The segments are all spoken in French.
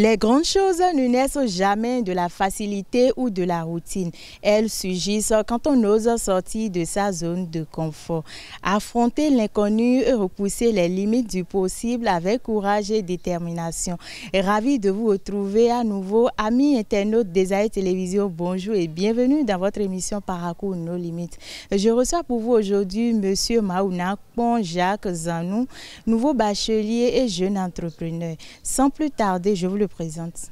Les grandes choses ne naissent jamais de la facilité ou de la routine. Elles surgissent quand on ose sortir de sa zone de confort. Affronter l'inconnu et repousser les limites du possible avec courage et détermination. Ravi de vous retrouver à nouveau, amis internautes des AE Télévision. Bonjour et bienvenue dans votre émission Parcours nos limites. Je reçois pour vous aujourd'hui M. Maouna Kpon Jacques Zanou, nouveau bachelier et jeune entrepreneur. Sans plus tarder, je vous le présente.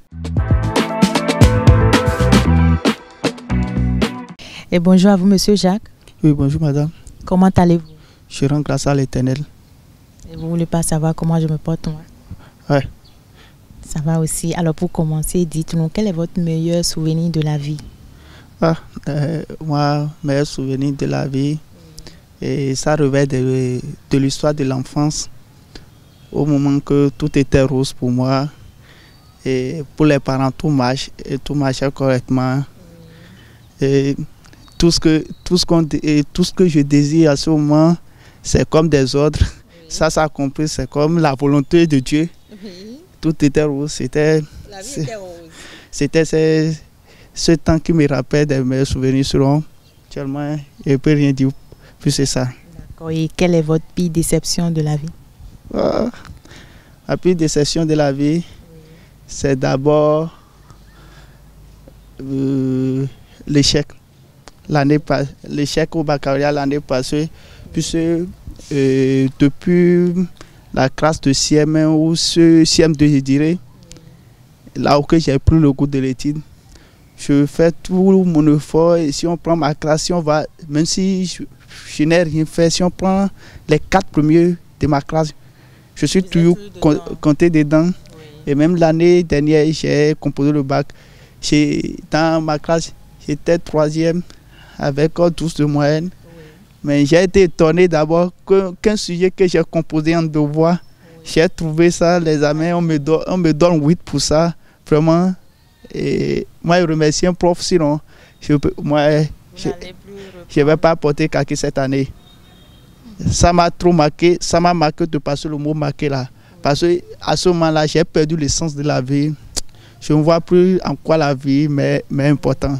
Et bonjour à vous, Monsieur Jacques. Oui, bonjour madame. Comment allez-vous? Je rends grâce à l'Éternel. Et vous ne voulez pas savoir comment je me porte, moi? Ouais. Ça va aussi. Alors pour commencer, dites-nous, quel est votre meilleur souvenir de la vie? Moi, meilleur souvenir de la vie, et ça revêt de l'histoire de l'enfance, au moment que tout était rose pour moi. Et pour les parents, tout marchait correctement. Et tout ce que je désire à ce moment, c'est comme des ordres. Ça compris, c'est comme la volonté de Dieu. Tout était rose. C'était ce temps qui me rappelle des meilleurs souvenirs selon actuellement. Je ne peux rien dire plus, c'est ça. D'accord. Et quelle est votre pire déception de la vie? La pire déception de la vie, c'est d'abord l'échec. L'échec au baccalauréat l'année passée, puisque depuis la classe de CM1 ou CM2, je dirais, là où j'ai pris le goût de l'étude, je fais tout mon effort. Et si on prend ma classe, si on va, même si je n'ai rien fait, si on prend les 4 premiers de ma classe, je suis toujours compté dedans. Oui. Et même l'année dernière, j'ai composé le bac. Dans ma classe, j'étais 3e avec 12 de moyenne. Oui. Mais j'ai été étonné d'abord qu'un sujet que j'ai composé en devoir, oui, j'ai trouvé ça, les amis, on me donne 8 pour ça. Vraiment. Et moi, je remercie un prof, sinon, je ne vais pas porter kaki cette année. Ça m'a trop marqué, ça m'a marqué de passer le mot marqué là. Parce qu'à ce moment-là, j'ai perdu le sens de la vie. Je ne vois plus en quoi la vie mais important.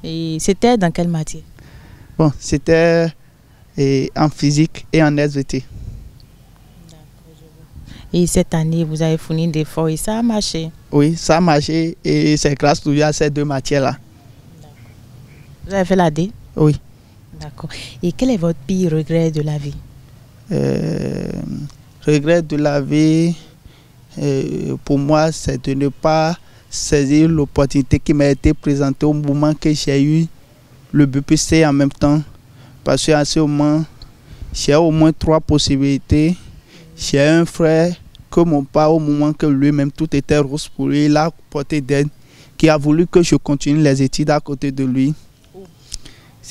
Et c'était dans quelle matière? Bon, c'était en physique et en SVT. Et cette année, vous avez fourni des efforts et ça a marché? Oui, ça a marché et c'est grâce toujours à ces 2 matières-là. Vous avez fait la D? Oui. D'accord. Et quel est votre pire regret de la vie? Regret de la vie, pour moi, c'est de ne pas saisir l'opportunité qui m'a été présentée au moment que j'ai eu le BPC en même temps. Parce qu'à ce moment, j'ai au moins 3 possibilités. J'ai un frère que mon père, au moment que lui-même tout était rose pour lui, il a porté d'aide, qui a voulu que je continue les études à côté de lui.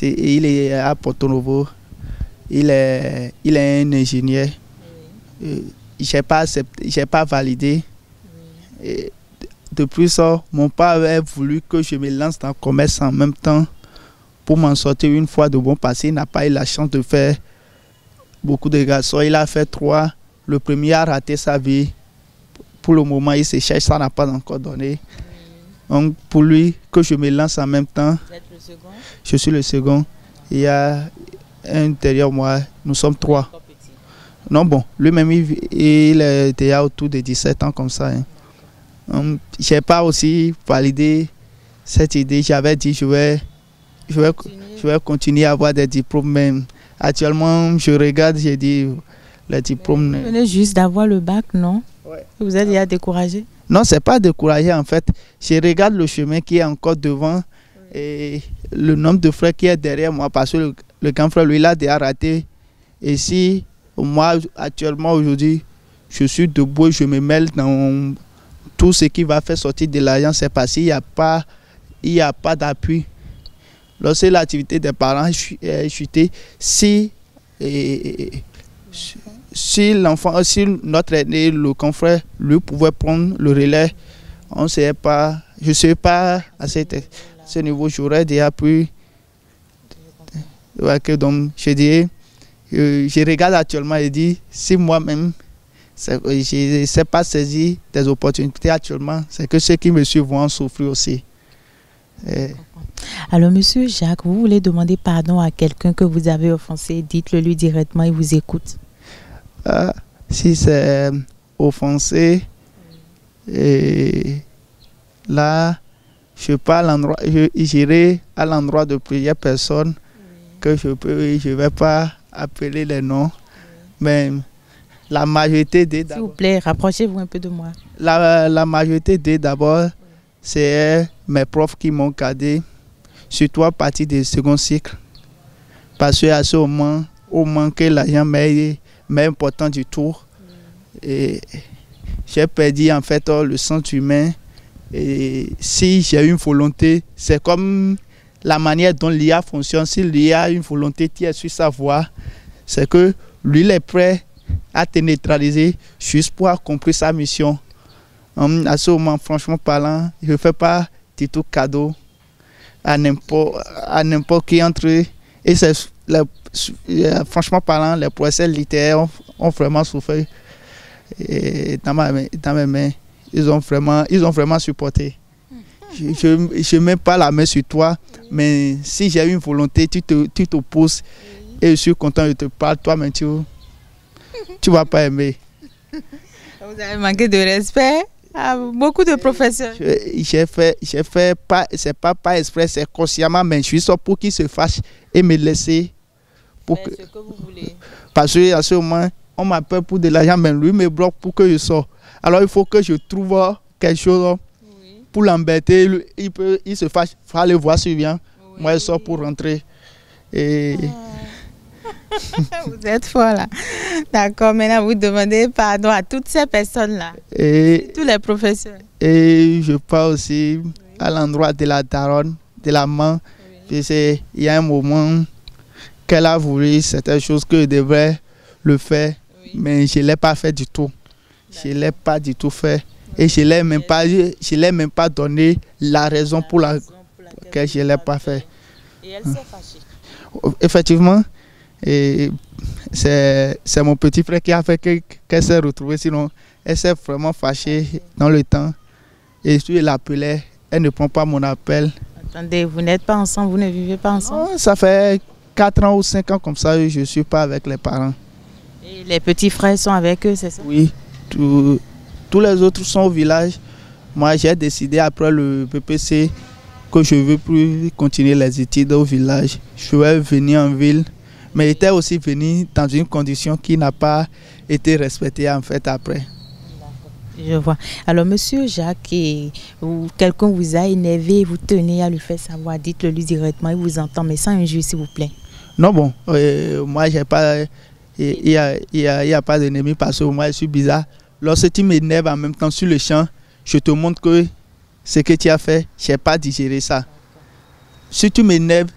Il est à Porto Novo, il est un ingénieur. Je n'ai pas validé. Et depuis ça, mon père avait voulu que je me lance dans le commerce en même temps pour m'en sortir une fois de bon passé. Il n'a pas eu la chance de faire beaucoup de garçons. Il a fait 3. Le premier a raté sa vie. Pour le moment, il se cherche, ça n'a pas encore donné. Donc pour lui, que je me lance en même temps. Vous êtes le second? Je suis le second. Il y a un derrière moi, nous sommes 3. Non, bon, lui-même, il est déjà autour de 17 ans comme ça. Hein. Je n'ai pas aussi validé cette idée. J'avais dit je vais continuer à avoir des diplômes. Même actuellement, je regarde, j'ai dit les diplômes. Vous venez juste d'avoir le bac, non? Ouais. Vous êtes déjà découragé? Non, ce n'est pas découragé en fait. Je regarde le chemin qui est encore devant, oui, et le nombre de frères qui est derrière moi, parce que le grand frère, lui, il a déjà raté. Et si moi, actuellement, aujourd'hui, je suis debout, je me mêle dans tout ce qui va faire sortir de l'argent, c'est parce qu'il n'y a pas d'appui. Lorsque l'activité des parents est chutée, si l'enfant, si notre aîné, le confrère, lui pouvait prendre le relais, je ne sais pas à ce niveau, j'aurais déjà pu. Donc, je regarde actuellement et dis, si moi-même, Je ne sais pas saisir des opportunités actuellement. C'est que ceux qui me suivent vont en souffrir aussi. Alors, monsieur Jacques, vous voulez demander pardon à quelqu'un que vous avez offensé, dites-le lui directement, il vous écoute. Si c'est offensé, et là, j'irai à l'endroit de plusieurs personnes que je ne vais pas appeler les noms, mais la majorité des... S'il vous plaît, rapprochez-vous un peu de moi. La majorité des d'abord, c'est mes profs qui m'ont gardé, surtout à partir du second cycle. Parce qu'à ce moment que l'argent m'est important du tout. Et j'ai perdu en fait le sens humain. Et si j'ai une volonté, c'est comme la manière dont l'IA fonctionne. Si l'IA a une volonté qui est sur sa voie, c'est que lui il est prêt à te neutraliser juste pour accomplir sa mission. À ce moment, franchement parlant, je ne fais pas du tout cadeau à n'importe qui entre eux. Et franchement parlant, les professeurs littéraires ont vraiment souffert. Et dans mes mains, ils ont vraiment supporté. Je ne mets pas la main sur toi, mais si j'ai une volonté, tu t'opposes et je suis content, je te parle, toi-même, tu ne vas pas aimer. Vous avez manqué de respect à beaucoup de professeurs. J'ai fait pas, c'est pas exprès, c'est consciemment, mais je suis sorti pour qu'ils se fâchent et me laisser. Ce que vous voulez. Parce qu'à ce moment, on m'appelle pour de l'argent, mais lui me bloque pour que je sorte. Alors il faut que je trouve quelque chose pour l'embêter. Il se fâche, il faut aller voir si vient. Oui. Moi je sors pour rentrer. Et... Vous êtes fort là. D'accord, maintenant vous demandez pardon à toutes ces personnes-là. Et tous les professeurs. Et je parle aussi à l'endroit de la daronne, de la main. Il y a un moment qu'elle a voulu certaines choses que je devrais le faire, mais je ne l'ai pas fait du tout. Je ne l'ai pas du tout fait. Et je ne l'ai même pas donné la raison pour laquelle je ne l'ai pas fait. Et elle s'est fâchée. Effectivement, c'est mon petit frère qui a fait qu'elle s'est retrouvée. Sinon, elle s'est vraiment fâchée dans le temps. Et si je l'appelais, elle ne prend pas mon appel. Attendez, vous n'êtes pas ensemble, vous ne vivez pas ensemble? Non, ça fait 4 ans ou 5 ans comme ça, je ne suis pas avec les parents. Et les petits frères sont avec eux, c'est ça? Oui, tous les autres sont au village. Moi, j'ai décidé après le PPC que je ne veux plus continuer les études au village. Je vais venir en ville, mais j'étais aussi venu dans une condition qui n'a pas été respectée en fait après. Je vois. Alors, monsieur Jacques, quelqu'un vous a énervé, vous tenez à lui faire savoir, dites-le lui directement, il vous entend, mais sans injure, s'il vous plaît. Non, bon, moi, j'ai pas, il y a pas d'ennemi parce que moi, je suis bizarre. Lorsque tu m'énerves en même temps sur le champ, je te montre que ce que tu as fait, je n'ai pas digéré ça. Si tu m'énerves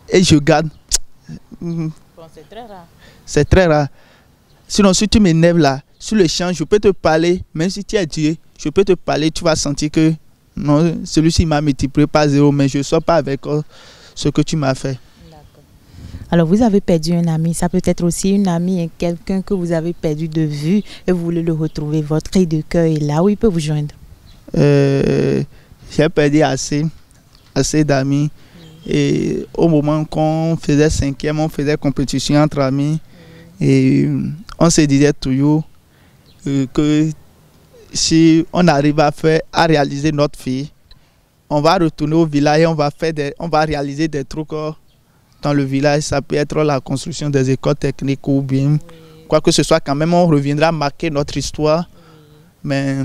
et je garde, bon, c'est très rare. C'est très rare. Sinon, si tu m'énerves là, sur le champ, je peux te parler, même si tu es Dieu, je peux te parler, tu vas sentir que non, celui-ci m'a multiplié par 0, mais je ne sors pas avec ce que tu m'as fait. Alors, vous avez perdu un ami, ça peut être aussi une amie et quelqu'un que vous avez perdu de vue et vous voulez le retrouver. Votre cri de cœur est là, où il peut vous joindre? J'ai perdu assez d'amis. Et au moment qu'on faisait 5e, on faisait compétition entre amis. Et on se disait toujours que si on arrive à réaliser notre vie, on va retourner au village et on va réaliser des trucs dans le village. Ça peut être la construction des écoles techniques ou bien quoi que ce soit. Quand même, on reviendra marquer notre histoire. Mais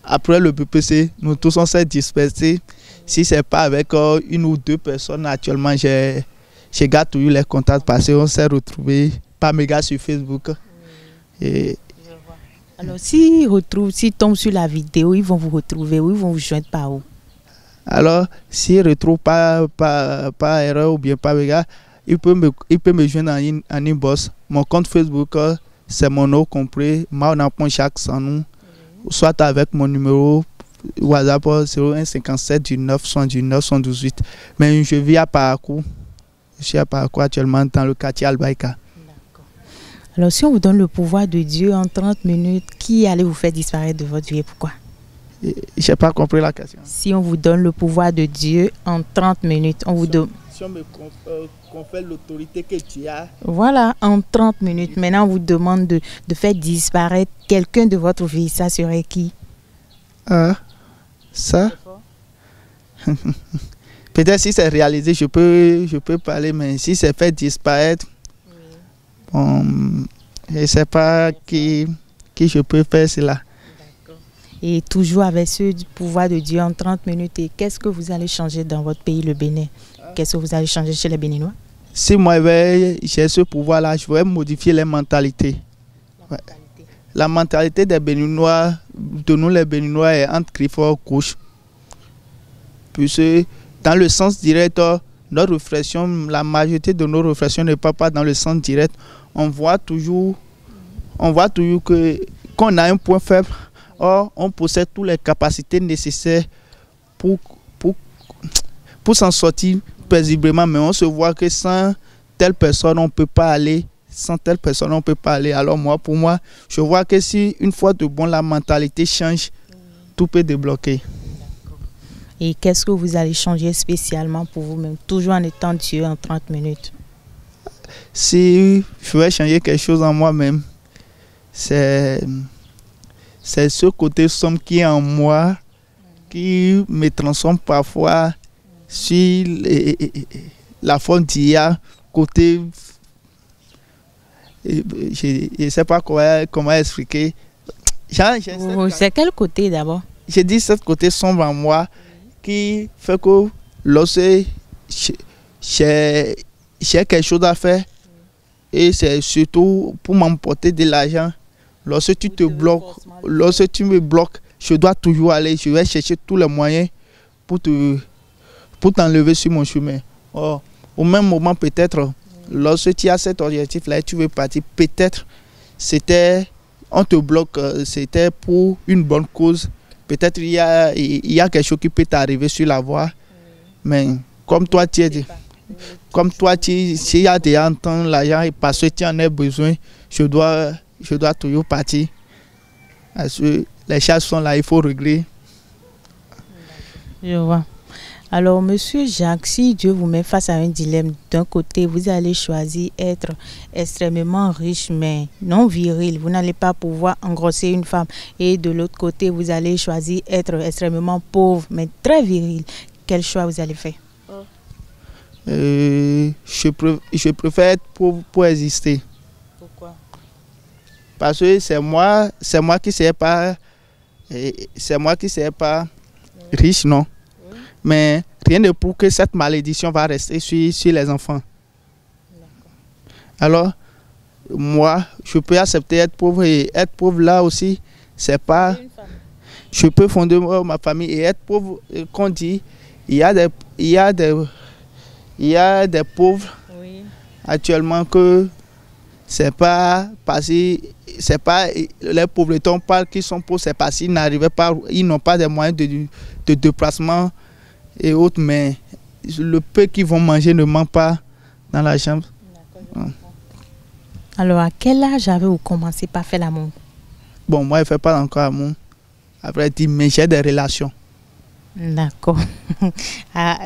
après le PPC, nous tous on s'est dispersés. Si ce n'est pas avec une ou deux personnes, actuellement, j'ai gardé toujours les contacts parce qu'on s'est retrouvés par méga sur Facebook. Et alors, s'ils tombent sur la vidéo, ils vont vous retrouver ou ils vont vous joindre par où? Alors, s'ils ne retrouvent pas par erreur ou bien par méga, ils peuvent me joindre en inbox. Mon compte Facebook, c'est mon nom compris, Jacques Sanou, soit avec mon numéro WhatsApp 0157 19 79 118. Mais je vis à Parakou. Je suis à Parakou actuellement dans le quartier Albaïka. Alors, si on vous donne le pouvoir de Dieu en 30 minutes, qui allez vous faire disparaître de votre vie et pourquoi? Je n'ai pas compris la question. Si on vous donne le pouvoir de Dieu en 30 minutes, on vous donne... Si on me confère l'autorité que tu as... Voilà, en 30 minutes. Maintenant, on vous demande de faire disparaître quelqu'un de votre vie. Ça serait qui? Ça peut-être si c'est réalisé, je peux parler, mais si c'est fait disparaître, bon, je ne sais pas qui je peux faire cela. Et toujours avec ce pouvoir de Dieu en 30 minutes, et qu'est-ce que vous allez changer dans votre pays, le Bénin? Qu'est-ce que vous allez changer chez les Béninois? Si moi j'ai ce pouvoir-là, je vais modifier les mentalités. La mentalité des Béninois, de nous les Béninois, est entre Griffon et couche. Puisque dans le sens direct, notre réflexion, la majorité de nos réflexions ne part pas dans le sens direct. On voit toujours qu'on a un point faible. Or, on possède toutes les capacités nécessaires pour s'en sortir paisiblement. Mais on se voit que sans telle personne, on ne peut pas aller. Sans telle personne, on ne peut pas aller. Alors pour moi, je vois que si une fois de bon, la mentalité change, tout peut débloquer. Et qu'est-ce que vous allez changer spécialement pour vous-même, toujours en étant Dieu en 30 minutes? Si je vais changer quelque chose en moi-même, c'est ce côté sombre qui est en moi, qui me transforme parfois sur la forme d'IA, côté... Je ne sais pas comment expliquer. C'est quel côté d'abord? J'ai dit ce côté sombre en moi qui fait que lorsque j'ai quelque chose à faire, et c'est surtout pour m'emporter de l'argent, lorsque tu te bloques, lorsque tu me bloques, je dois toujours aller, je vais chercher tous les moyens pour t'enlever sur mon chemin. Or, au même moment peut-être, lorsque tu as cet objectif-là et tu veux partir, peut-être on te bloque, c'était pour une bonne cause. Peut-être il y a quelque chose qui peut t'arriver sur la voie. Mais comme toi, s'il y a des ententes, l'argent, et parce que tu en as besoin, je dois toujours partir. Parce que les charges sont là, il faut régler. Je vois. Alors, Monsieur Jacques, si Dieu vous met face à un dilemme, d'un côté, vous allez choisir être extrêmement riche, mais non viril. Vous n'allez pas pouvoir engrosser une femme. Et de l'autre côté, vous allez choisir être extrêmement pauvre, mais très viril. Quel choix vous allez faire? Je préfère être pauvre pour exister. Pourquoi? Parce que c'est moi qui ne serai pas riche, non. Mais rien ne prouve que cette malédiction va rester sur les enfants. Alors, moi, je peux accepter être pauvre, et être pauvre là aussi, c'est pas... Je peux fonder ma famille et être pauvre, qu'on dit, il y a des pauvres actuellement que c'est pas parce que les pauvretons parlent qui sont pauvres, c'est parce qu'ils n'arrivaient pas, ils n'ont pas de moyens de déplacement et autres, mais le peu qu'ils vont manger ne manque pas dans la chambre. Alors, à quel âge avez-vous commencé par faire l'amour? Bon, moi, je ne fais pas encore l'amour. Après, mais j'ai des relations. D'accord.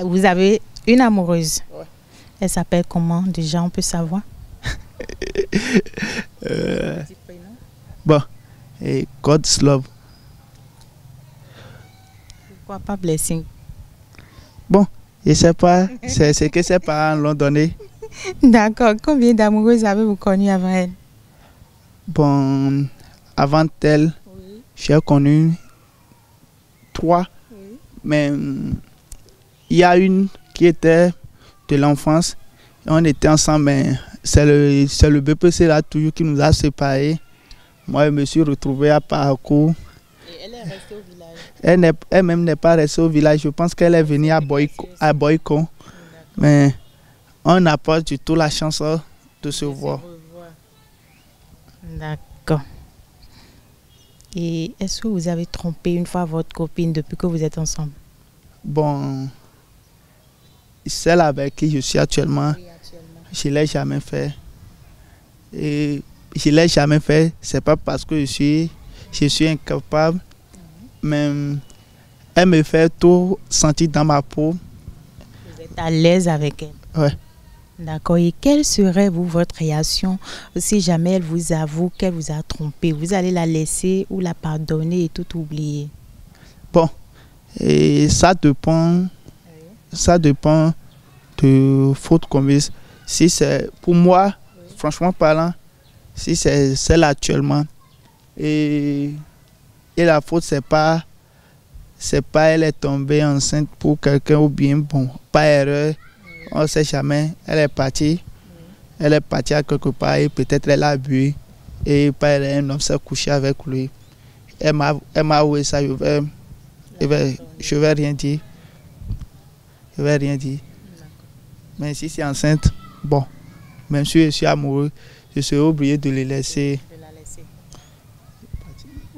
Vous avez une amoureuse? Ouais. Elle s'appelle comment déjà, on peut savoir? Bon, et God's love. Pourquoi pas Blessing? Bon, je ne sais pas, c'est ce que ses parents l'ont donné. D'accord. Combien d'amoureuses avez-vous connu avant elle? Bon, avant elle, j'ai connu 3. Mais il y a une qui était de l'enfance. On était ensemble, mais c'est le BPC là toujours qui nous a séparés. Moi, je me suis retrouvé à Parakou. Et elle est restée au village? Elle-même n'est pas restée au village. Je pense qu'elle est venue à Boyko. Mais on n'a pas du tout la chance de se voir. D'accord. Et est-ce que vous avez trompé une fois votre copine depuis que vous êtes ensemble? Bon, celle avec qui je suis actuellement, je ne l'ai jamais fait. Et je ne l'ai jamais fait. Ce n'est pas parce que je suis incapable, mais elle me fait tout sentir dans ma peau. Vous êtes à l'aise avec elle? Ouais. D'accord. Et quelle serait votre réaction si jamais elle vous avoue qu'elle vous a trompé? Vous allez la laisser ou la pardonner et tout oublier? Bon, et ça dépend de faute commise. Si c'est pour moi, franchement parlant, si c'est celle actuellement et la faute c'est pas elle est tombée enceinte pour quelqu'un ou bien bon pas erreur, on ne sait jamais, elle est partie à quelque part et peut-être elle a bu et un homme s'est couché avec lui, elle m'a avoué ça, je vais rien dire. Mais si c'est enceinte, bon, même si je suis amoureux, je serai obligé de les laisser.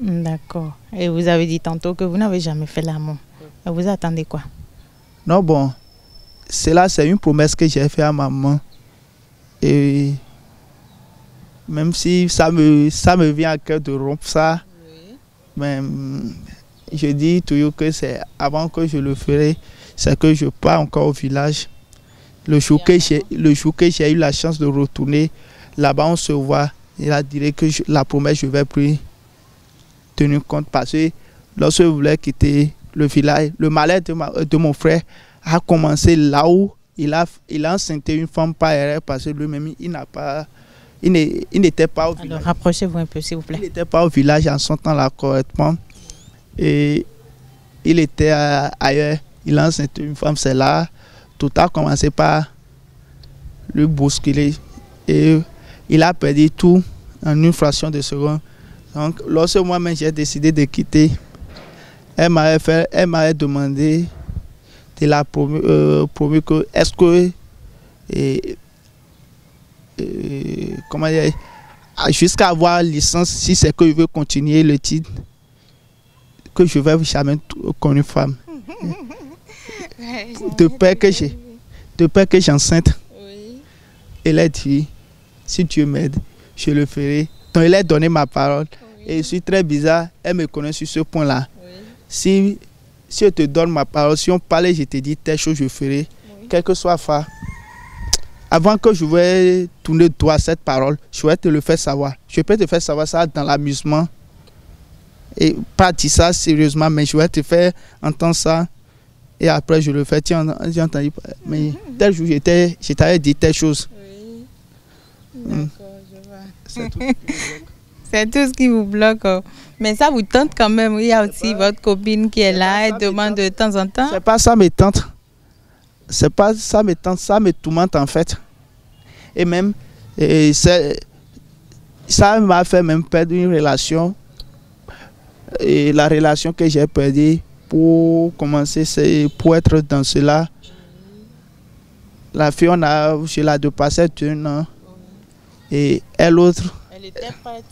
D'accord. Et vous avez dit tantôt que vous n'avez jamais fait l'amour. Vous attendez quoi? Non, bon, c'est une promesse que j'ai faite à maman. Et même si ça me vient à cœur de rompre ça, mais je dis toujours que c'est avant que je le ferai, c'est que je pars encore au village. Le jour que j'ai eu la chance de retourner, là-bas on se voit. Il a dit que la promesse, je ne vais plus tenir compte parce que lorsque je voulais quitter le village, le malheur de mon frère a commencé là où il a enceinté une femme par erreur parce que lui-même, il n'était pas au village. Alors rapprochez-vous un peu s'il vous plaît. Il n'était pas au village en son temps-là correctement. Et il était ailleurs. Il a enceinté une femme, c'est là. Tout a commencé par le bousculer. Et il a perdu tout en une fraction de seconde. Donc, lorsque moi-même j'ai décidé de quitter, elle m'avait demandé de la promis que est-ce que comment dire, jusqu'à avoir licence, si c'est que je veux continuer le titre, que je ne vais jamais connaître une femme. De peur que j'enceinte. Oui. Elle a dit, si Dieu m'aide, je le ferai. Donc elle a donné ma parole. Oui. Et je suis très bizarre, elle me connaît sur ce point-là. Oui. Si je te donne ma parole, si on parle, je te dis telle chose, je ferai. Oui. Quel que soit fa. Avant que je vais tourner toi cette parole, je vais te le faire savoir. Je peux te faire savoir ça dans l'amusement. Et pas dire ça sérieusement, mais je vais te faire entendre ça. Et après, je le fais. Tiens, j'ai entendu. Mais tel jour, je t'avais dit telle chose. Oui. D'accord, je vois. C'est tout. C'est tout ce qui vous bloque. Mais ça vous tente quand même. Il y a aussi votre copine qui est là. Elle demande de temps en temps. C'est pas ça me tente. C'est pas ça me tente. Ça me tourmente en fait. Et même, ça m'a fait même perdre une relation. Et la relation que j'ai perdue pour commencer, c'est pour être dans cela. La fille, je l'ai dépassé d'un an. Et elle autre. Elle était prête.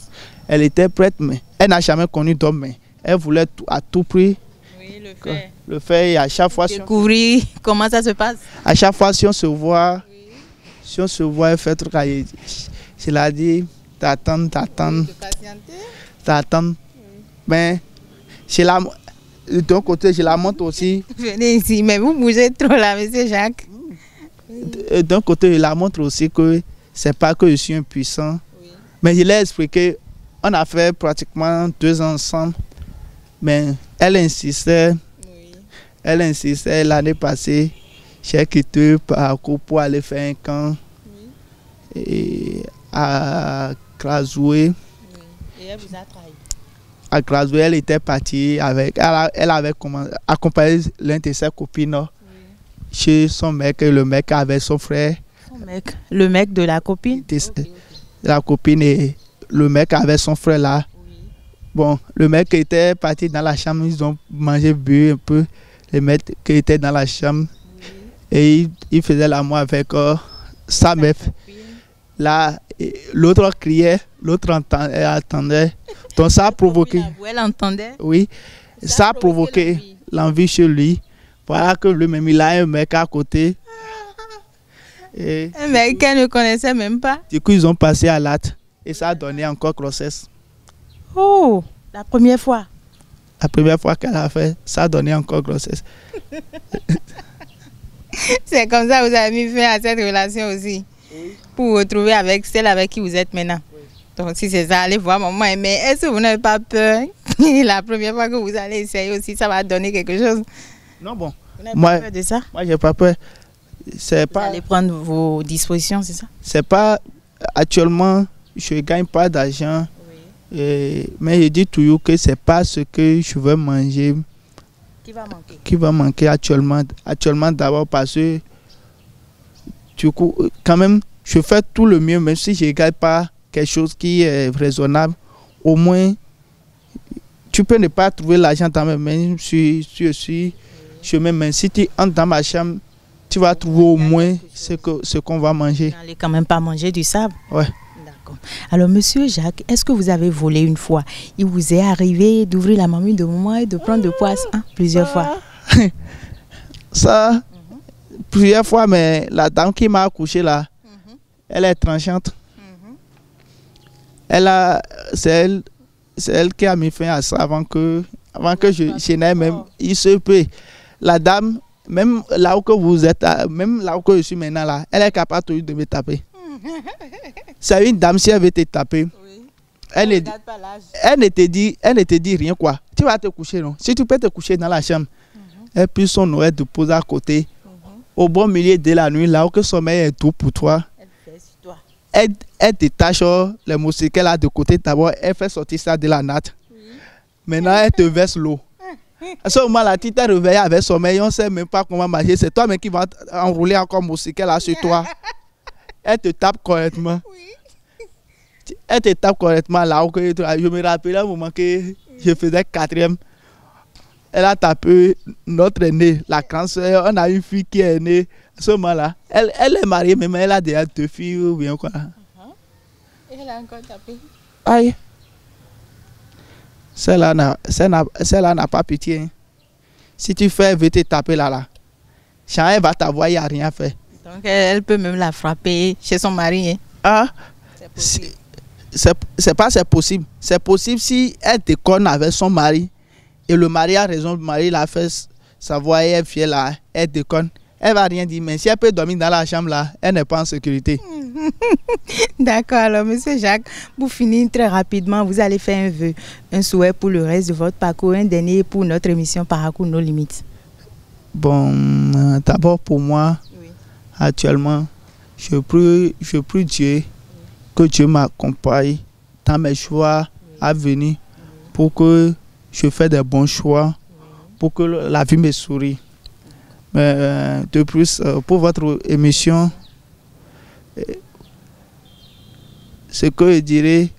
Elle était prête, mais elle n'a jamais connu d'homme. Mais elle voulait à tout prix. Oui, le faire. Et à chaque fois. Découvrir comment ça se passe. À chaque fois, si on se voit, elle fait truc. Je l'ai dit, t'attends. Mais de ton côté, je la montre aussi. Venez ici, mais vous bougez trop là, monsieur Jacques. D'un côté, je la montre aussi que c'est pas que je suis impuissant. Oui. Mais je l'ai expliqué, on a fait pratiquement 2 ans ensemble. Mais elle insistait. Oui. Elle insistait l'année passée. J'ai quitté parcours pour aller faire un camp. Oui. Et à Krasoué. Oui. Et elle vous a trahi. À Krasoué, elle était partie avec. Elle avait accompagné l'un de ses copines. Oui. Chez son mec, et le mec avait son frère. Son mec, le mec de la copine? Okay. La copine et le mec avait son frère là. Oui. Bon, le mec était parti dans la chambre, ils ont mangé, bu un peu. Le mec qui était dans la chambre. Oui. Et il faisait l'amour avec sa meuf. Là, l'autre criait, l'autre attendait. Donc ça a provoqué. Elle entendait? Oui, ça a provoqué l'envie chez lui. Voilà que lui-même, il a un mec à côté. Et un mec qu'elle ne connaissait même pas. Du coup, ils ont passé à l'acte. Et ça a donné encore grossesse. Oh, la première fois. La première fois qu'elle a fait, ça a donné encore grossesse. C'est comme ça que vous avez mis fin à cette relation aussi. Oui. Pour vous retrouver avec celle avec qui vous êtes maintenant. Oui. Donc si c'est ça, allez voir maman. Mais est-ce que vous n'avez pas peur? La première fois que vous allez essayer aussi, ça va donner quelque chose? Non, bon. Vous n'avez pas peur de ça? Moi, j'ai pas peur. Vous allez prendre vos dispositions, c'est ça? C'est pas... Actuellement, je ne gagne pas d'argent. Oui. Mais je dis toujours que ce n'est pas ce que je veux manger. Qui va manquer actuellement. Actuellement, d'abord parce que... Du coup, quand même, je fais tout le mieux, même si je ne gagne pas quelque chose qui est raisonnable. Au moins, tu peux ne pas trouver l'argent dans mes mains. Mais si tu entres dans ma chambre, tu vas trouver au moins ce qu'on va manger. Vous n'allez quand même pas manger du sable? Ouais. D'accord. Alors, monsieur Jacques, est-ce que vous avez volé une fois? Il vous est arrivé d'ouvrir la marmite de maman et de prendre de poisson plusieurs fois? Ça, plusieurs fois, mais la dame qui m'a accouché là, elle est tranchante. C'est elle qui a mis fin à ça avant que je n'aie même. Il se peut. La dame, même là où vous êtes, même là où je suis maintenant là, elle est capable de me taper. C'est une dame, si elle veut te taper, oui. elle ne te dit rien quoi. Tu vas te coucher, non? Si tu peux te coucher dans la chambre, et puis son oreille te pose à côté, au bon milieu de la nuit, là où le sommeil est tout pour toi. Elle détache les moustiquaires là de côté d'abord, elle fait sortir ça de la natte. Oui. Maintenant, elle te verse l'eau. À ce moment-là, tu t'es réveillé avec sommeil, on ne sait même pas comment marcher. C'est toi-même qui vas enrouler encore moustiquaire là sur toi. Elle te tape correctement. Oui. Elle te tape correctement là où je me rappelle un moment que je faisais 4e. Elle a tapé notre aînée, la grande soeur. On a une fille qui est née. À ce moment-là, elle est mariée, mais elle a déjà 2 filles ou bien quoi. Et elle a encore tapé. Aïe. Celle-là n'a pas pitié. Hein. Si tu fais, elle veut te taper là. Quand elle va t'avoir, il n'y a rien fait. Donc elle peut même la frapper chez son mari. Hein. Ah, c'est pas c'est possible. C'est possible si elle déconne avec son mari. Et le mari a raison, le mari l'a fait savoir, elle est fière là, elle déconne. Elle va rien dire, mais si elle peut dormir dans la chambre là, elle n'est pas en sécurité. D'accord, alors monsieur Jacques, pour finir très rapidement, vous allez faire un vœu, un souhait pour le reste de votre parcours, un dernier pour notre émission Parcours nos limites. Bon, d'abord pour moi, oui. Actuellement, je prie Dieu que Dieu m'accompagne dans mes choix à venir pour que je fasse des bons choix, pour que la vie me sourie. Mais de plus, pour votre émission, ce que je dirais,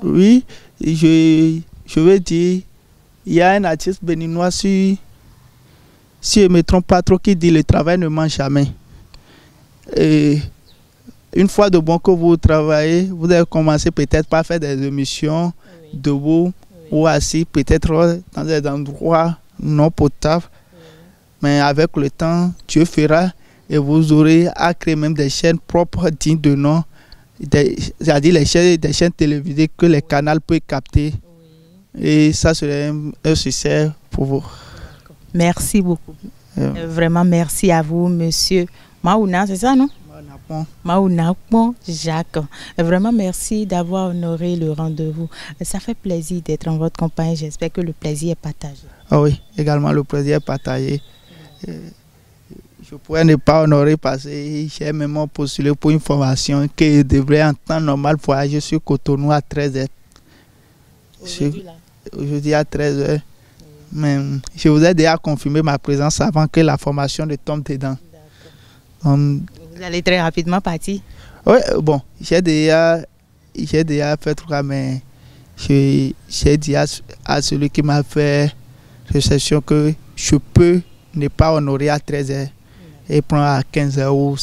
oui, je veux dire, il y a un artiste béninois, si je ne me trompe pas trop, qui dit le travail ne mange jamais. Et une fois de bon que vous travaillez, vous allez commencer peut-être par faire des émissions debout ou assis, peut-être dans des endroits non potables. Mais avec le temps, Dieu fera et vous aurez à créer même des chaînes propres dignes de nom, c'est-à-dire des chaînes télévisées que les canaux peuvent capter. Et ça serait un succès pour vous. Merci beaucoup. Vraiment merci à vous, monsieur Maouna, c'est ça, non? Maounakpon Jacques. Vraiment merci d'avoir honoré le rendez-vous. Ça fait plaisir d'être en votre compagnie. J'espère que le plaisir est partagé. Ah oui, également le plaisir est partagé. Je pourrais ne pas honorer parce que j'ai même postulé pour une formation que je devrais en temps normal voyager sur Cotonou à 13h. Aujourd'hui à 13h. Mais je vous ai déjà confirmé ma présence avant que la formation ne tombe dedans. Vous allez très rapidement partir? Oui, bon, j'ai déjà fait tout ça, mais j'ai dit à celui qui m'a fait réception que je peux ne pas honorer à 13h et prendre à 15h ou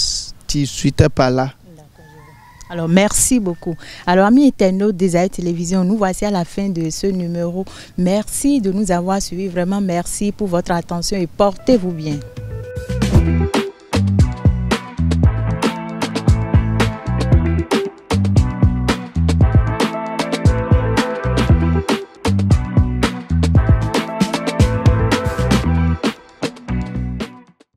18h par là. Alors, merci beaucoup. Alors, amis internautes des Aïe Télévision, nous voici à la fin de ce numéro. Merci de nous avoir suivis. Vraiment, merci pour votre attention et portez-vous bien.